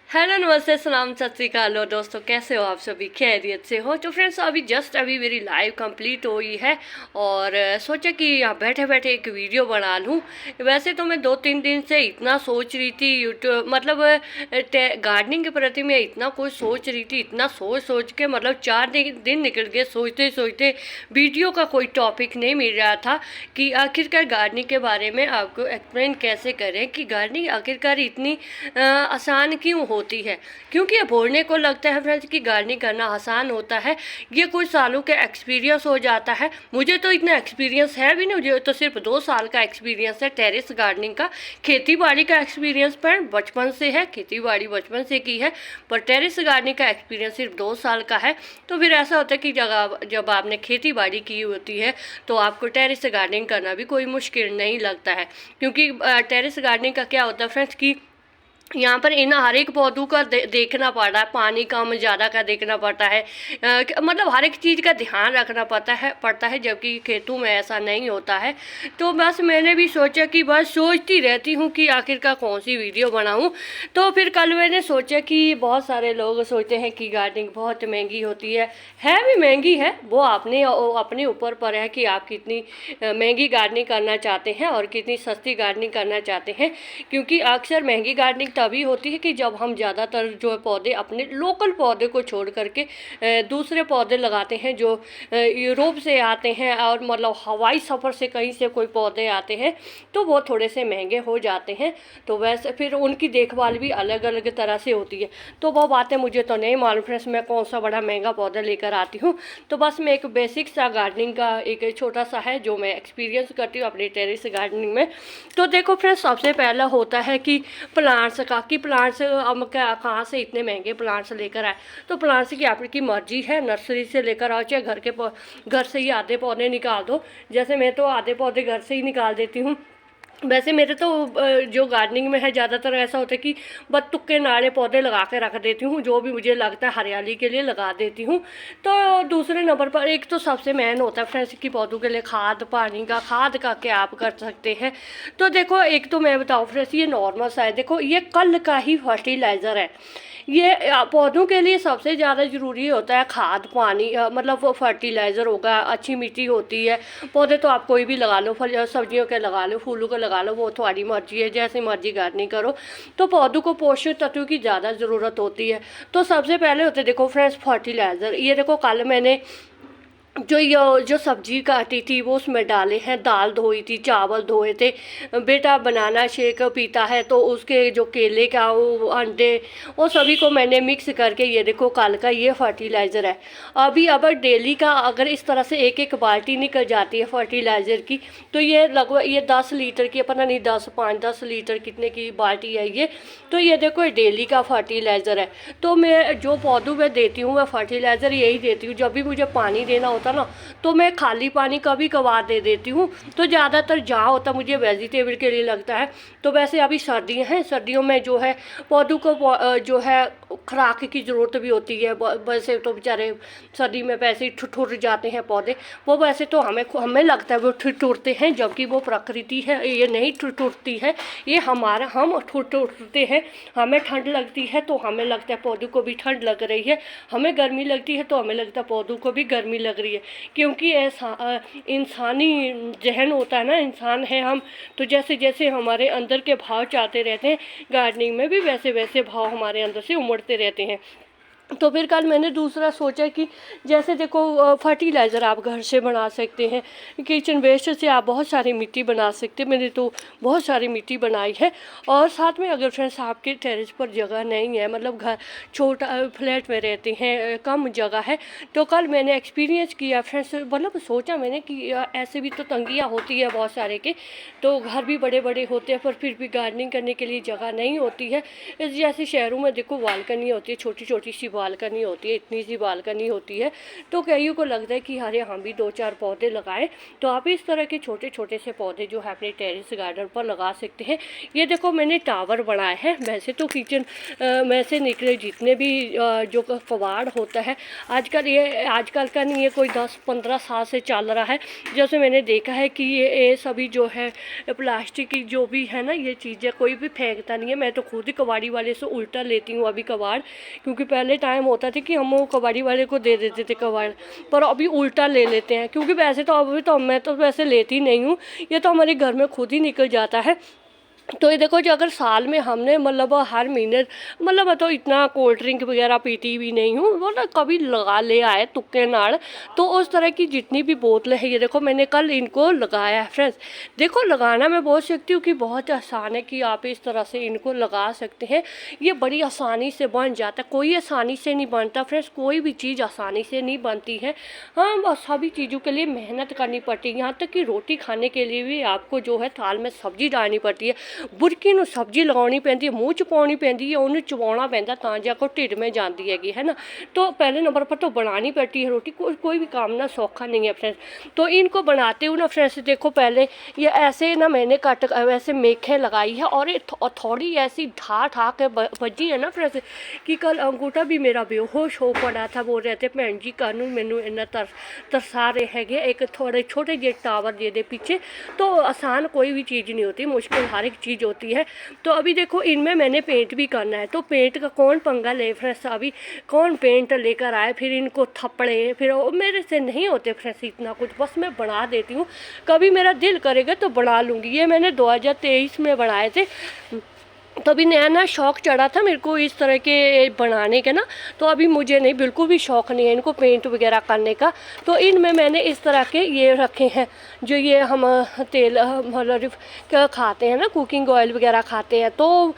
Hello नमस्ते सलाम सत श्री अकाल दोस्तों, कैसे हो आप सभी? खैरियत से हो? तो फ्रेंड्स अभी मेरी लाइव कंप्लीट हुई है और सोचा कि यहाँ बैठे बैठे एक वीडियो बना लूँ। वैसे तो मैं 2-3 दिन से इतना सोच रही थी यूट्यूब मतलब गार्डनिंग के प्रति मैं इतना कुछ सोच रही थी, इतना सोच के मतलब 4 दिन निकल गए सोचते सोचते। वीडियो का कोई टॉपिक नहीं मिल रहा था कि आखिरकार गार्डनिंग के बारे में आपको एक्सप्लेन कैसे करें कि गार्डनिंग आखिरकार इतनी आसान क्यों होती है। क्योंकि ये बोलने को लगता है फ्रेंड्स कि गार्डनिंग करना आसान होता है, ये कुछ सालों के एक्सपीरियंस हो जाता है। मुझे तो इतना एक्सपीरियंस है भी नहीं, मुझे तो सिर्फ 2 साल का एक्सपीरियंस है टेरेस गार्डनिंग का। खेती बाड़ी का एक्सपीरियंस पर बचपन से है, खेती बाड़ी बचपन से की है, पर टेरेस गार्डनिंग का एक्सपीरियंस सिर्फ 2 साल का है। तो फिर ऐसा होता है कि जब आपने खेती बाड़ी की होती है तो आपको टेरेस गार्डनिंग करना भी कोई मुश्किल नहीं लगता है। क्योंकि टेरेस गार्डनिंग का क्या होता है फ्रेंड्स कि यहाँ पर इन हर एक पौधों का देखना पड़ रहा है, पानी कम ज़्यादा का देखना पड़ता है, मतलब हर एक चीज़ का ध्यान रखना पड़ता है, जबकि खेतों में ऐसा नहीं होता है। तो बस मैंने भी सोचा कि बस सोचती रहती हूँ कि आखिरकार कौन सी वीडियो बनाऊँ। तो फिर कल मैंने सोचा कि बहुत सारे लोग सोचते हैं कि गार्डनिंग बहुत महंगी होती है भी महंगी है, वो अपने ऊपर पर है कि आप कितनी महंगी गार्डनिंग करना चाहते हैं और कितनी सस्ती गार्डनिंग करना चाहते हैं। क्योंकि अक्सर महंगी गार्डनिंग तभी होती है कि जब हम ज़्यादातर जो पौधे अपने लोकल पौधे को छोड़ करके दूसरे पौधे लगाते हैं जो यूरोप से आते हैं और मतलब हवाई सफ़र से कहीं से कोई पौधे आते हैं, तो वो थोड़े से महंगे हो जाते हैं। तो वैसे फिर उनकी देखभाल भी अलग अलग तरह से होती है। तो वो बातें मुझे तो नहीं मालूम फ्रेंड्स, मैं कौन सा बड़ा महंगा पौधा लेकर आती हूँ। तो बस मैं एक बेसिक सा गार्डनिंग का एक छोटा सा है जो मैं एक्सपीरियंस करती हूँ अपनी टेरेस गार्डनिंग में। तो देखो फ्रेंड्स, सबसे पहला होता है कि प्लांट्स का, कि प्लांट्स हम कहाँ से इतने महंगे प्लांट्स लेकर आए। तो प्लांट्स की आपकी मर्जी है, नर्सरी से लेकर आओ चाहे घर से ही आधे पौधे निकाल दो। जैसे मैं तो आधे पौधे घर से ही निकाल देती हूँ। वैसे मेरे तो जो गार्डनिंग में है ज़्यादातर ऐसा होता है कि बस तुक्के नाले पौधे लगा के रख देती हूँ, जो भी मुझे लगता है हरियाली के लिए लगा देती हूँ। तो दूसरे नंबर पर एक तो सबसे मेन होता है फ्रेंड्स कि पौधों के लिए खाद का क्या आप कर सकते हैं। तो देखो, एक तो मैं बताऊँ फ्रेंड्स, ये नॉर्मल सा है। देखो, ये कल का ही फर्टिलाइज़र है। ये पौधों के लिए सबसे ज़्यादा ज़रूरी होता है खाद पानी, मतलब वो फर्टिलाइज़र होगा, अच्छी मिट्टी होती है। पौधे तो आप कोई भी लगा लो, फल सब्जियों के लगा लो, फूलों के लगा लो, वो तुम्हारी मर्जी है, जैसे मर्जी गार्डनिंग करो। तो पौधों को पोषक तत्वों की ज़्यादा ज़रूरत होती है। तो सबसे पहले होते देखो फ्रेंड्स फर्टिलाइज़र। ये देखो, कल मैंने जो सब्जी काटी थी वो उसमें डाले हैं, दाल धोई थी, चावल धोए थे। बेटा बनाना शेक पीता है तो उसके जो केले का वो अंडे, वो सभी को मैंने मिक्स करके, ये देखो कल का ये फर्टिलाइज़र है। अब डेली का अगर इस तरह से एक एक बाल्टी निकल जाती है फर्टिलाइज़र की, तो ये लगभग ये 10 लीटर की, पता नहीं 10 लीटर कितने की बाल्टी है ये। तो ये देखो डेली का फर्टिलाइज़र है। तो मैं जो पौधों में देती हूँ मैं फर्टिलाइज़र यही देती हूँ। जब भी मुझे पानी देना होता ना, तो मैं खाली पानी कभी कभार दे देती हूँ। तो ज़्यादातर जहाँ होता मुझे वेजिटेबल के लिए लगता है। तो वैसे अभी सर्दियाँ हैं, सर्दियों में जो है पौधों को जो है खुराक की ज़रूरत भी होती है। वैसे तो बेचारे सर्दी में वैसे ही ठुठुर जाते हैं पौधे, वो वैसे तो हमें लगता है वो ठुठुरते हैं, जबकि वो प्रकृति है, ये नहीं ठुठुरती है। ये हम ठुठुरते हैं। हमें ठंड लगती है तो हमें लगता है पौधों को भी ठंड लग रही है, हमें गर्मी लगती है तो हमें लगता है पौधों को भी गर्मी लग रही है। क्योंकि ऐसा इंसानी जहन होता है ना, इंसान है हम, तो जैसे जैसे हमारे अंदर के भाव चाहते रहते हैं, गार्डनिंग में भी वैसे वैसे भाव हमारे अंदर से उमड़ते रहते हैं। तो फिर कल मैंने दूसरा सोचा कि जैसे देखो फर्टिलाइज़र आप घर से बना सकते हैं, किचन वेस्ट से आप बहुत सारी मिट्टी बना सकते हैं। मैंने तो बहुत सारी मिट्टी बनाई है। और साथ में अगर फ्रेंड्स आपके टेरेस पर जगह नहीं है, मतलब घर छोटा फ्लैट में रहते हैं, कम जगह है, तो कल मैंने एक्सपीरियंस किया फ्रेंड्स, मतलब सोचा मैंने कि ऐसे भी तो तंगियाँ होती है बहुत सारे के, तो घर भी बड़े बड़े होते हैं पर फिर भी गार्डनिंग करने के लिए जगह नहीं होती है। जैसे शहरों में देखो बालकनी होती है, छोटी छोटी सी बालकनी होती है, इतनी सी बालकनी होती है, तो कईयों को लगता है कि अरे हम भी 2-4 पौधे लगाएं। तो आप इस तरह के छोटे छोटे से पौधे जो है अपने टेरेस गार्डन पर लगा सकते हैं। ये देखो मैंने टावर बनाया है। वैसे तो किचन में से निकले जितने भी जो कबाड़ होता है, आजकल का नहीं, ये कोई 10-15 साल से चल रहा है। जैसे मैंने देखा है कि ये सभी जो है प्लास्टिक की जो भी है ना ये चीज़ें कोई भी फेंकता नहीं है। मैं तो खुद ही कबाड़ी वाले से उल्टा लेती हूँ अभी कबाड़, क्योंकि पहले टाइम होता था कि हम वो कबाड़ी वाले को दे देते थे कबाड़, पर अभी उल्टा ले लेते हैं। क्योंकि वैसे तो अभी तो मैं तो वैसे लेती नहीं हूँ, ये तो हमारे घर में खुद ही निकल जाता है। तो ये देखो जो अगर साल में हमने मतलब हर महीने, मतलब मैं तो इतना कोल्ड ड्रिंक वगैरह पीती भी नहीं हूँ, वो ना कभी लगा ले आए तुक्के नाड़। तो उस तरह की जितनी भी बोतलें हैं, ये देखो मैंने कल इनको लगाया है फ्रेंड्स। देखो लगाना मैं बोल सकती हूँ कि बहुत आसान है कि आप इस तरह से इनको लगा सकते हैं। ये बड़ी आसानी से बन जाता है, कोई आसानी से नहीं बनता फ्रेंड्स, कोई भी चीज़ आसानी से नहीं बनती है। हाँ, बस सभी चीज़ों के लिए मेहनत करनी पड़ती है। यहाँ तक कि रोटी खाने के लिए भी आपको जो है थाल में सब्जी डालनी पड़ती है, बुरकी ਨੂੰ सब्जी लगानी पैंती है, मूँह च पानी पैंती है, उन्हें चबाना पैंता तां जाकर ढिड में जाती हैगी, है ना। तो पहले नंबर पर तो बनानी पड़ती है रोटी, कोई भी काम ना सौखा नहीं है फ्रेंड्स। तो इनको बनाते हुए ना फ्रेंड्स देखो पहले ये ऐसे ना मैंने कट वैसे मेखें लगाई है, और ये थोड़ी ऐसी ढा के बजी है ना फ्रेंड्स कि कल अंगूठा भी मेरा बेहोश हो पड़ा था। बोल रहे थे भैन जी कानू मैनू इन्ना तरसा रहे हैगे, एक थोड़े छोटे जे टावर दे दे पीछे। तो आसान कोई भी चीज़ नहीं होती, मुश्किल हर एक चीज़ होती है। तो अभी देखो इनमें मैंने पेंट भी करना है, तो पेंट का कौन पंगा ले फ्रेंड्स, अभी कौन पेंट लेकर आए फिर इनको थप्पड़े, फिर मेरे से नहीं होते फ्रेंड्स इतना कुछ, बस मैं बना देती हूँ। कभी मेरा दिल करेगा तो बना लूँगी। ये मैंने 2023 में बनाए थे, तो अभी नया नया शौक़ चढ़ा था मेरे को इस तरह के बनाने के ना। तो अभी मुझे नहीं, बिल्कुल भी शौक़ नहीं है इनको पेंट वगैरह करने का। तो इनमें मैंने इस तरह के ये रखे हैं, जो ये हम तेल मतलब खाते हैं ना, कुकिंग ऑयल वगैरह खाते हैं, तो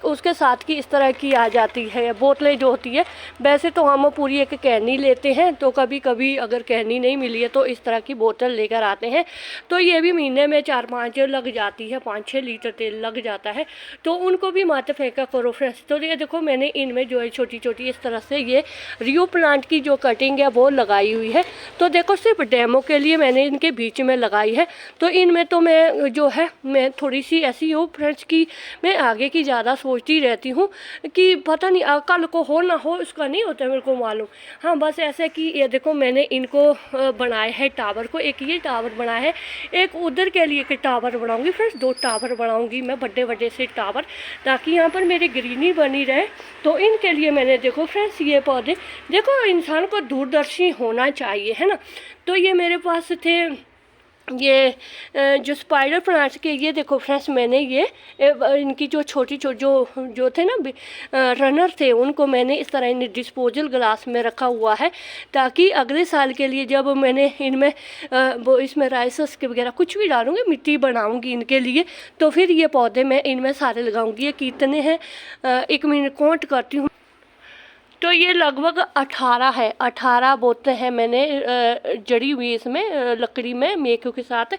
उसके साथ की इस तरह की आ जाती है बोतलें जो होती है। वैसे तो हम पूरी एक कैनी लेते हैं, तो कभी कभी अगर कैनी नहीं मिली है तो इस तरह की बोतल लेकर आते हैं। तो ये भी महीने में 4-5 लग जाती है, 5-6 लीटर तेल लग जाता है। तो उनको भी मत फेंका करो फ्रेंड्स। तो ये देखो मैंने इनमें जो है छोटी छोटी इस तरह से ये रियो प्लांट की जो कटिंग है वो लगाई हुई है। तो देखो सिर्फ डेमो के लिए मैंने इनके बीच में लगाई है। तो इनमें तो मैं जो है मैं थोड़ी सी ऐसी हूँ फ्रेंड्स की मैं आगे की ज़्यादा सोचती रहती हूँ कि पता नहीं कल को हो ना हो, उसका नहीं होता मेरे को मालूम। हाँ, बस ऐसे कि ये देखो मैंने इनको बनाया है टावर को, एक ये टावर बनाया है, एक उधर के लिए एक टावर बनाऊंगी फ्रेंड्स, 2 टावर बनाऊंगी मैं, बड़े बड़े से टावर, ताकि यहाँ पर मेरी ग्रीनरी बनी रहे। तो इनके लिए मैंने देखो फ्रेंड्स ये पौधे, देखो इंसान को दूरदर्शी होना चाहिए, है ना। तो ये मेरे पास थे ये जो स्पाइडर प्लांट्स के, ये देखो फ्रेंड्स मैंने ये इनकी जो छोटी जो थे ना रनर थे, उनको मैंने इस तरह इन डिस्पोजल ग्लास में रखा हुआ है, ताकि अगले साल के लिए जब मैंने इनमें वो इसमें राइसस के वगैरह कुछ भी डालूँगी, मिट्टी बनाऊँगी इनके लिए, तो फिर ये पौधे मैं इनमें सारे लगाऊँगी। ये कितने हैं 1 मिनट काउंट करती हूँ। तो ये लगभग 18 है, 18 बोतलें हैं मैंने जड़ी हुई इसमें लकड़ी में मेखों के साथ।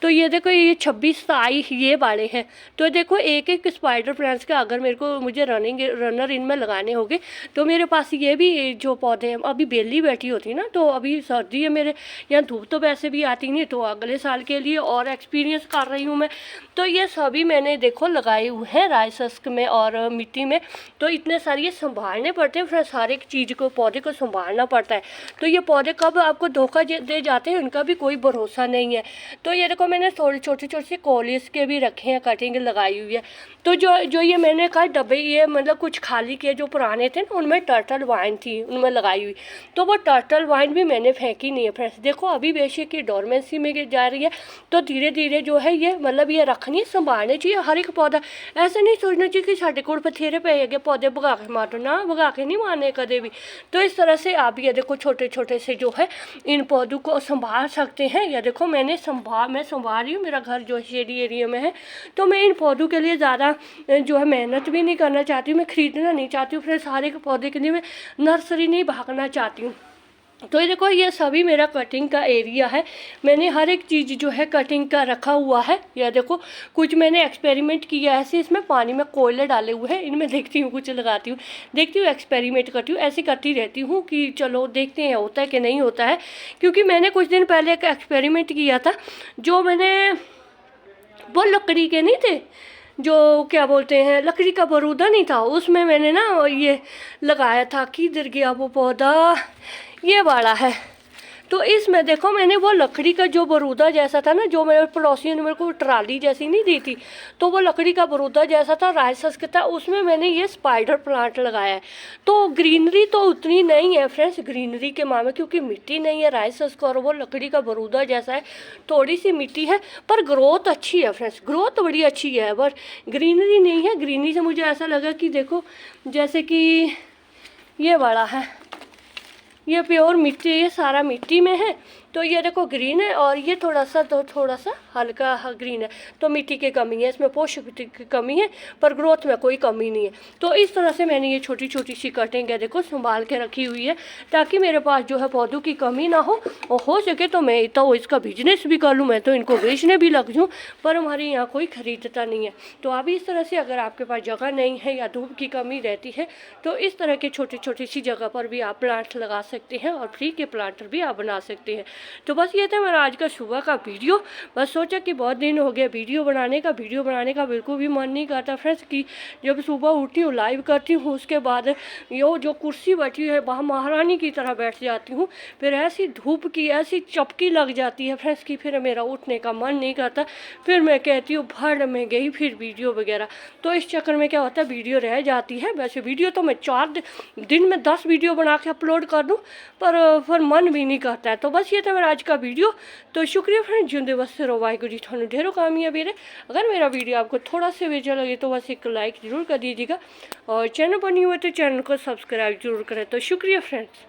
तो ये देखो ये 26-27 ये वाले हैं। तो देखो एक एक स्पाइडर प्लांट्स का अगर मुझे रनर इनमें लगाने होंगे, तो मेरे पास ये भी जो पौधे हैं, अभी बेली बैठी होती ना, तो अभी सर्दी है, मेरे यहाँ धूप तो वैसे भी आती नहीं, तो अगले साल के लिए और एक्सपीरियंस कर रही हूँ मैं। तो ये सभी मैंने देखो लगाए हुए हैं राइसस्क में और मिट्टी में। तो इतने सारे ये संभालने पड़ते हैं, फिर हर एक चीज़ को पौधे को संभालना पड़ता है। तो ये पौधे कब आपको धोखा दे जाते हैं उनका भी कोई भरोसा नहीं है। तो ये देखो मैंने थोड़े छोटे छोटे कॉलेज के भी रखे हैं, कटिंग लगाई हुई है। तो जो ये मैंने कहा डब्बे, ये मतलब कुछ खाली के जो पुराने थे ना, उनमें टर्टल वाइन थी उनमें लगाई हुई। तो वो टर्टल वाइन भी मैंने फेंकी नहीं है फ्रेंड्स। देखो अभी बेशक की डोरमेंसी में जा रही है, तो धीरे धीरे जो है ये मतलब ये रखनी संभालनी चाहिए हर एक पौधा। ऐसे नहीं सोचना चाहिए कि साढ़े कोल बथेरे पे है पौधे भगा के मारो ना, भगा के नहीं मारने कदे भी। तो इस तरह से आप ये देखो छोटे छोटे से जो है इन पौधों को संभाल सकते हैं। या देखो मैं संभाल रही हूँ, मेरा घर जो शेडी एरिया में है, तो मैं इन पौधों के लिए ज़्यादा जो है मेहनत भी नहीं करना चाहती हूँ, मैं ख़रीदना नहीं चाहती हूँ। फिर सारे के पौधे के लिए मैं नर्सरी नहीं भागना चाहती हूँ। तो ये देखो, ये सभी मेरा कटिंग का एरिया है। मैंने हर एक चीज़ जो है कटिंग का रखा हुआ है। यह देखो, कुछ मैंने एक्सपेरिमेंट किया है ऐसे, इसमें पानी में कोयले डाले हुए हैं, इनमें देखती हूँ कुछ लगाती हूँ, देखती हूँ, एक्सपेरिमेंट करती हूँ, ऐसे करती रहती हूँ कि चलो देखते हैं होता है कि नहीं होता है। क्योंकि मैंने कुछ दिन पहले एक एक्सपेरिमेंट किया था, जो मैंने वो लकड़ी के नहीं थे, जो क्या बोलते हैं, लकड़ी का बरूदा नहीं था, उसमें मैंने ना ये लगाया था। किधर गया वो पौधा, ये वाला है। तो इसमें देखो, मैंने वो लकड़ी का जो बरूदा जैसा था ना, जो मेरे पड़ोसियों ने मेरे को ट्राली जैसी नहीं दी थी, तो वो लकड़ी का बरूदा जैसा था, राइसस का था, उसमें मैंने ये स्पाइडर प्लांट लगाया है। तो ग्रीनरी तो उतनी नहीं है फ्रेंड्स, ग्रीनरी के मामले, क्योंकि मिट्टी नहीं है राइसस का, और वो लकड़ी का बरूदा जैसा है, थोड़ी सी मिट्टी है, पर ग्रोथ अच्छी है फ्रेंड्स, ग्रोथ बड़ी अच्छी है, पर ग्रीनरी नहीं है। ग्रीनरी से मुझे ऐसा लगा कि देखो, जैसे कि ये बड़ा है, ये प्योर मिट्टी, ये सारा मिट्टी में है, तो ये देखो ग्रीन है, और ये थोड़ा सा हल्का ग्रीन है। तो मिट्टी की कमी है इसमें, पोषक की कमी है, पर ग्रोथ में कोई कमी नहीं है। तो इस तरह से मैंने ये छोटी छोटी सी कटिंग है देखो संभाल के रखी हुई है, ताकि मेरे पास जो है पौधों की कमी ना हो सके तो मैं तो इसका बिजनेस भी कर लूँ, मैं तो इनको बेचने भी लग जाऊँ, पर हमारे यहाँ कोई ख़रीदता नहीं है। तो अभी इस तरह से अगर आपके पास जगह नहीं है या धूप की कमी रहती है, तो इस तरह के छोटी छोटी सी जगह पर भी आप प्लांट लगा सकते हैं, और फ्री के प्लांटर भी आप बना सकते हैं। तो बस ये था मेरा आज का सुबह का वीडियो। बस सोचा कि बहुत दिन हो गया वीडियो बनाने का बिल्कुल भी मन नहीं करता फ्रेंड्स, कि जब सुबह उठती हूँ लाइव करती हूँ, उसके बाद ये जो कुर्सी बैठी है वहाँ महारानी की तरह बैठ जाती हूँ, फिर ऐसी धूप की ऐसी चपकी लग जाती है फ्रेंड्स कि फिर मेरा उठने का मन नहीं करता। फिर मैं कहती हूँ भर में गई फिर वीडियो वगैरह, तो इस चक्कर में क्या होता है, वीडियो रह जाती है। वैसे वीडियो तो मैं 4 दिन में 10 वीडियो बना के अपलोड कर दूँ, पर मन भी नहीं करता है। तो बस ये था मेरा आज का वीडियो। तो शुक्रिया फ्रेंड्स, जिंदे बस रो वाहिगुरू जी थानू ढेरों कामयाबी रहे। अगर मेरा वीडियो आपको थोड़ा सा भी अच्छा लगे तो बस एक लाइक ज़रूर कर दीजिएगा, और चैनल पर नहीं हुए तो चैनल को सब्सक्राइब जरूर करें। तो शुक्रिया फ्रेंड्स।